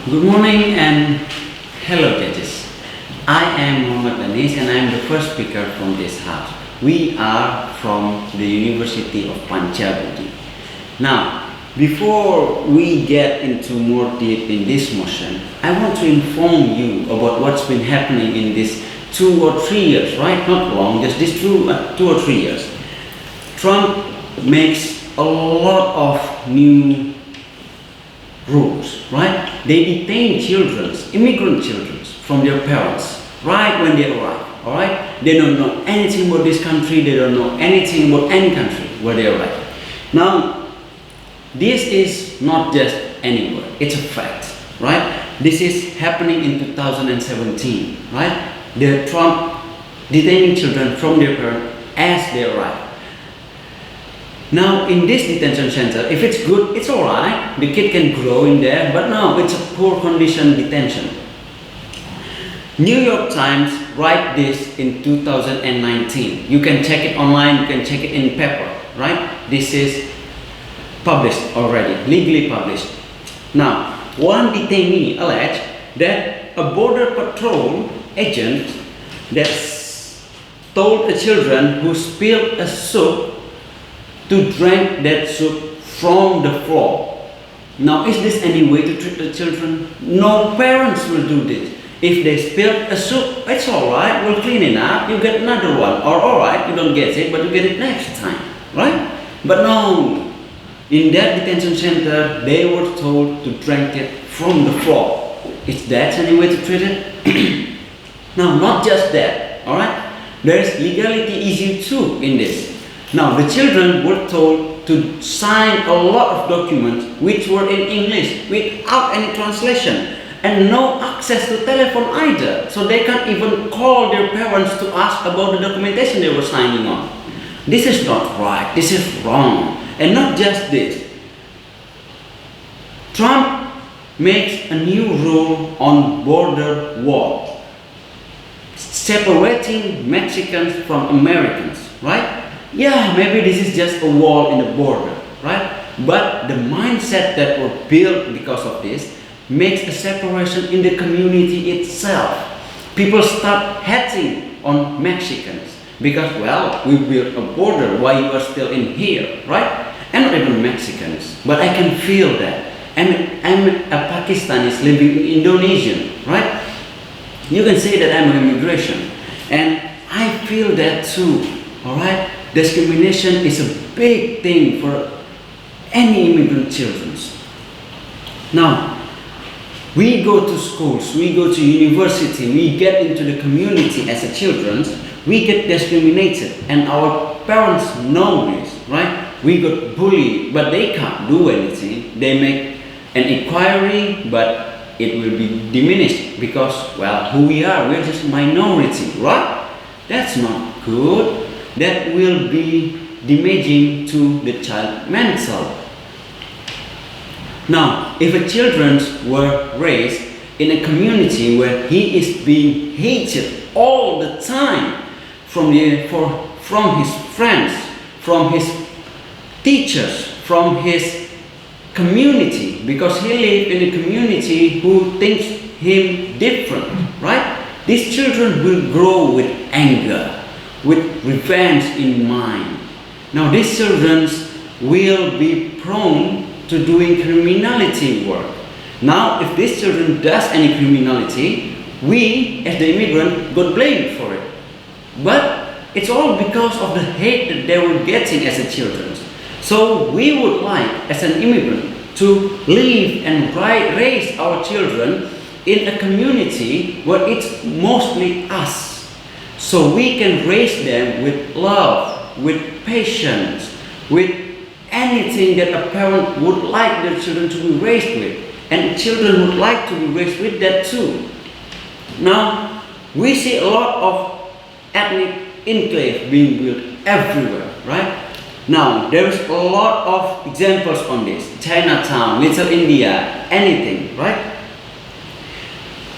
Good morning and hello judges. I am Danesh and I am the first speaker from this house. We are from the University of Panca, Budi. Now, before we get into more deep in this motion, I want to inform you about what's been happening in this 2 or 3 years, right? Not long, just this 2 or 3 years. Trump makes a lot of new rules, right? They detain children, immigrant children, from their parents right when they arrive, all right? They don't know anything about this country, they don't know anything about any country where they arrive. Now, this is not just anywhere, it's a fact, right? This is happening in 2017, right? The Trump detaining children from their parents as they arrive. Now, in this detention center, if it's good, it's alright, the kid can grow in there, but no, it's a poor condition detention. New York Times write this in 2019. You can check it online, you can check it in paper, right? This is published already, legally published. Now, one detainee alleged that a border patrol agent that told the children who spilled a soup to drink that soup from the floor. Now, is this any way to treat the children? No parents will do this. If they spilled a soup, it's alright, we'll clean it up, you get another one. Or alright, you don't get it, but you get it next time, right? But no, in that detention center, they were told to drink it from the floor. Is that any way to treat it? Now, not just that, alright? There is legality issue too in this. Now, the children were told to sign a lot of documents which were in English without any translation and no access to telephone either. So they can't even call their parents to ask about the documentation they were signing on. This is not right. This is wrong. And not just this. Trump makes a new rule on border wall, separating Mexicans from Americans, right? Yeah, maybe this is just a wall in the border, right? But the mindset that were built because of this makes a separation in the community itself. People start hating on Mexicans because, well, we built a border while you are still in here, right? And not even Mexicans, but I can feel that. I'm a Pakistani living in Indonesia, right? You can say that I'm an immigration, and I feel that too, all right? Discrimination is a big thing for any immigrant children. Now, we go to schools, we go to university, we get into the community as a children, we get discriminated, and our parents know this, right? We got bullied, but they can't do anything. They make an inquiry, but it will be diminished because, well, who we are, we're just a minority, right? That's not good. That will be damaging to the child mental. Now, if a children were raised in a community where he is being hated all the time from his friends, from his teachers, from his community, because he lives in a community who thinks him different, right? These children will grow with anger, with revenge in mind. Now, these children will be prone to doing criminality work. Now, if these children does any criminality, we as the immigrant got blamed for it. But it's all because of the hate that they were getting as a children. So we would like, as an immigrant, to live and raise our children in a community where it's mostly us. So we can raise them with love, with patience, with anything that a parent would like their children to be raised with. And children would like to be raised with that too. Now, we see a lot of ethnic enclave being built everywhere, right? Now, there is a lot of examples on this. Chinatown, Little India, anything, right?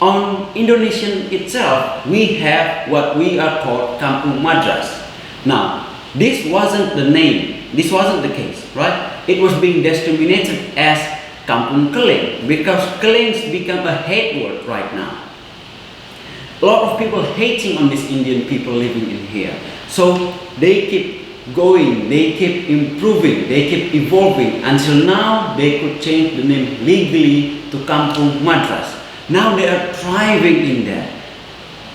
On Indonesian itself, we have what we are called Kampung Madras. Now, this wasn't the name, this wasn't the case, right? It was being discriminated as Kampung Keling, because Keling's become a hate word right now. A lot of people hating on these Indian people living in here. So they keep going, they keep improving, they keep evolving until now they could change the name legally to Kampung Madras. Now they are thriving in there.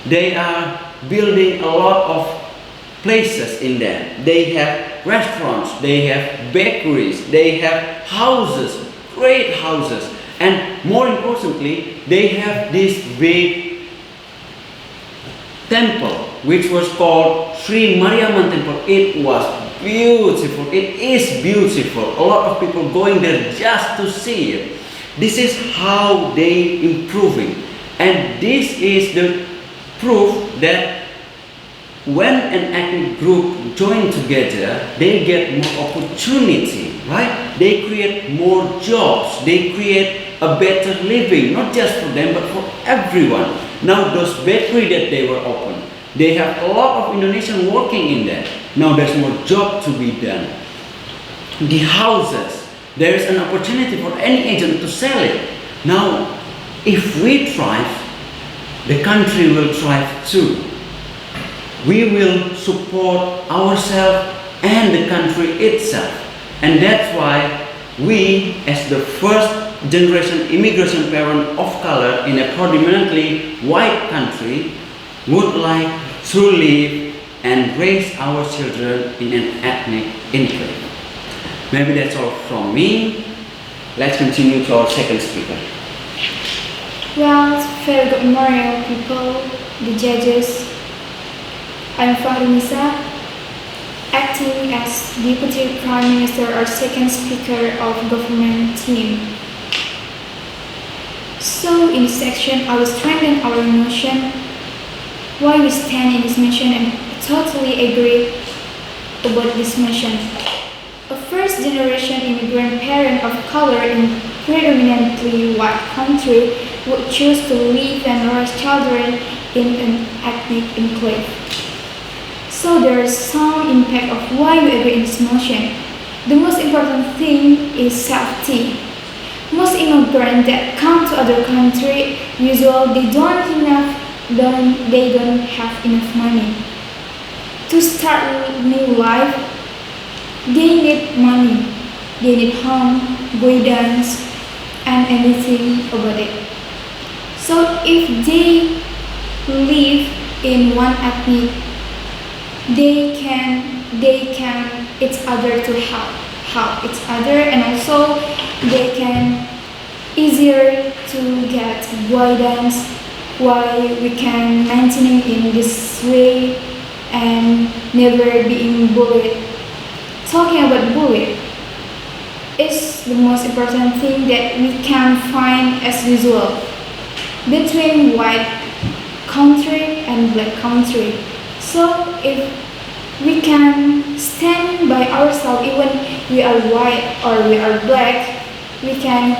They are building a lot of places in there. They have restaurants, they have bakeries, they have houses, great houses, and more importantly, they have this big temple which was called Sri Mariamman Temple. It was beautiful. It is beautiful. A lot of people going there just to see it. This is how they improving, and this is the proof that when an ethnic group join together, they get more opportunity, right? They create more jobs. They create a better living, not just for them, but for everyone. Now those bakery that they were open, they have a lot of Indonesian working in there. Now there's more job to be done. The houses, there is an opportunity for any agent to sell it. Now, if we thrive, the country will thrive too. We will support ourselves and the country itself. And that's why we, as the first generation immigration parent of color in a predominantly white country, would like to live and raise our children in an ethnic enclave. Maybe that's all from me. Let's continue to our second speaker. Well, very good morning, people, the judges. I'm Fahrum Nisa, acting as Deputy Prime Minister or second speaker of government team. So in this section, I will strengthen our notion why we stand in this mission and totally agree about this mission. A first generation immigrant parent of color in predominantly white country would choose to live and raise children in an ethnic enclave. So there is some impact of why we agree in this motion. The most important thing is safety. Most immigrants that come to other country usually they don't have enough money to start a new life. They need money, they need home, guidance, and anything about it. So if they live in one ethnic, they can each other to help each other, and also they can easier to get guidance why we can maintain in this way and never being bullied. Talking about bullying is the most important thing that we can find as usual between white country and black country. So if we can stand by ourselves, even we are white or we are black, we can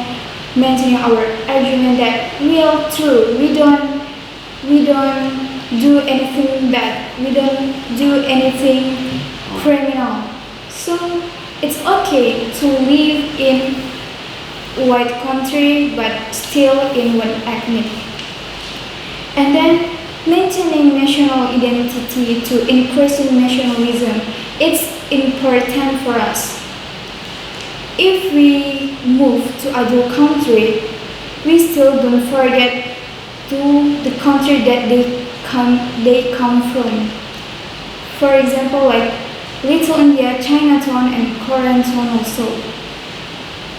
maintain our argument that we are true. We don't do anything bad. We don't do anything criminal. So it's okay to live in white country but still in one ethnic. And then maintaining national identity to increasing nationalism, it's important for us. If we move to other country, we still don't forget to the country that they come from. For example, like Little India, Chinatown, and Koreatown also.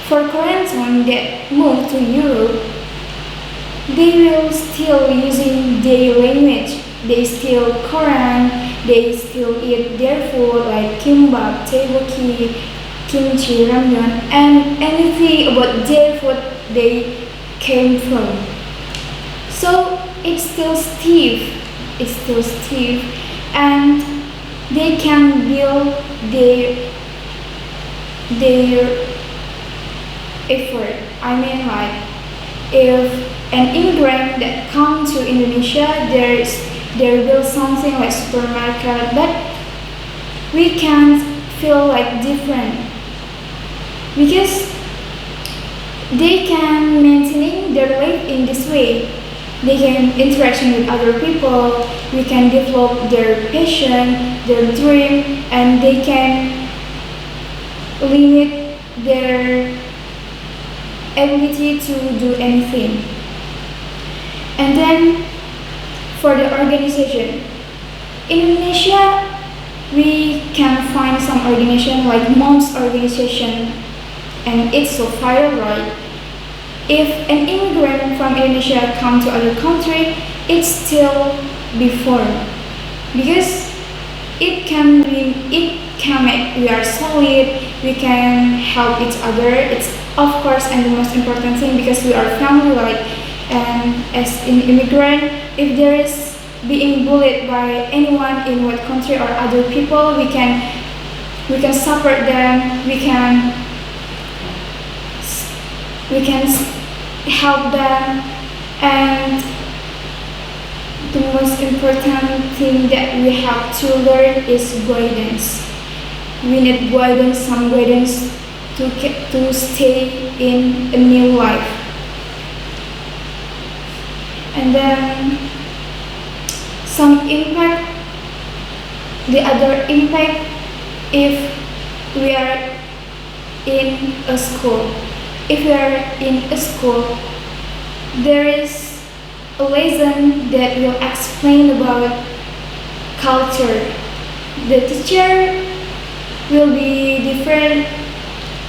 For Koreatown that move to Europe, they will still using their language. They still Korean. They still eat their food like kimbap, tteokbokki, kimchi, ramyeon, and anything about their food they came from. So it's still stiff. It's still stiff, and they can build their effort. I mean, like if an immigrant that come to Indonesia, there will something like supermarket, but we can't feel like different because they can maintain their life in this way. They can interaction with other people, we can develop their passion, their dream, and they can limit their ability to do anything. And then for the organization, in Indonesia we can find some organization like moms organization, and it's so viral, right? If an immigrant from Indonesia come to other country, it's still before, because it can make we are solid, we can help each other. It's of course and the most important thing, because we are family, right? And as an immigrant, if there is being bullied by anyone in what country or other people, we can support them, we can help them. And the most important thing that we have to learn is guidance. We need guidance, some guidance to stay in a new life. And then some impact, the other impact, if we are in a school. If we are in a school, there is a lesson that will explain about culture. The teacher will be different,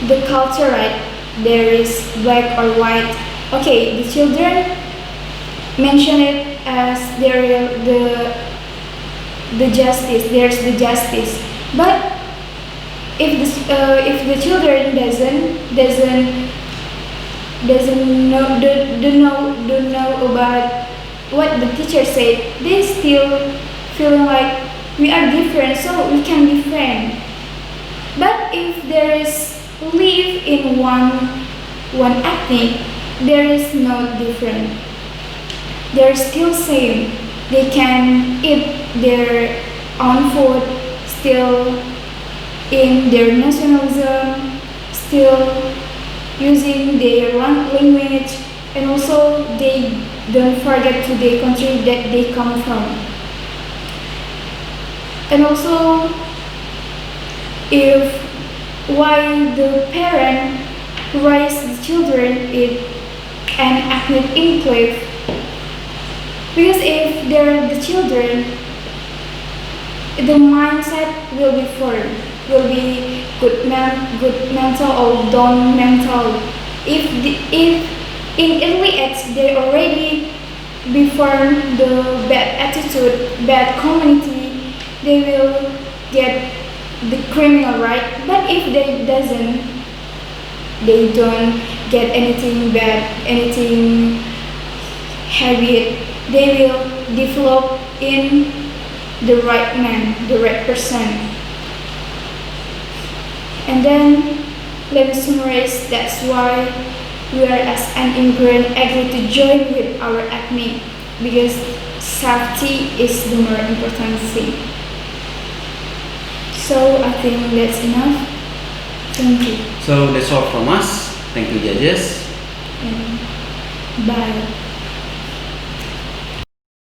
the culture, right? There is black or white. Okay, the children mention it as the justice. There's the justice, but if the children don't know about what the teacher said, they still feeling like we are different, so we can be friends. But if there is live in one ethnic, there is no different. They're still same. They can eat their own food, still in their nationalism, still using their language, and also they don't forget to the country that they come from. And also, if why the parent raise the children in an ethnic enclave, because if they're the children, the mindset will be formed, will be good mental or down mental. If in early age they already before the bad attitude, bad community, they will get the criminal, right? But if they don't get anything bad, anything habit, they will develop in the right man, the right person. And then let me summarize. That's why we are as an immigrant agree to join with our ethnic, because safety is the more important thing. So I think that's enough. Thank you. So that's all from us. Thank you, judges. And bye.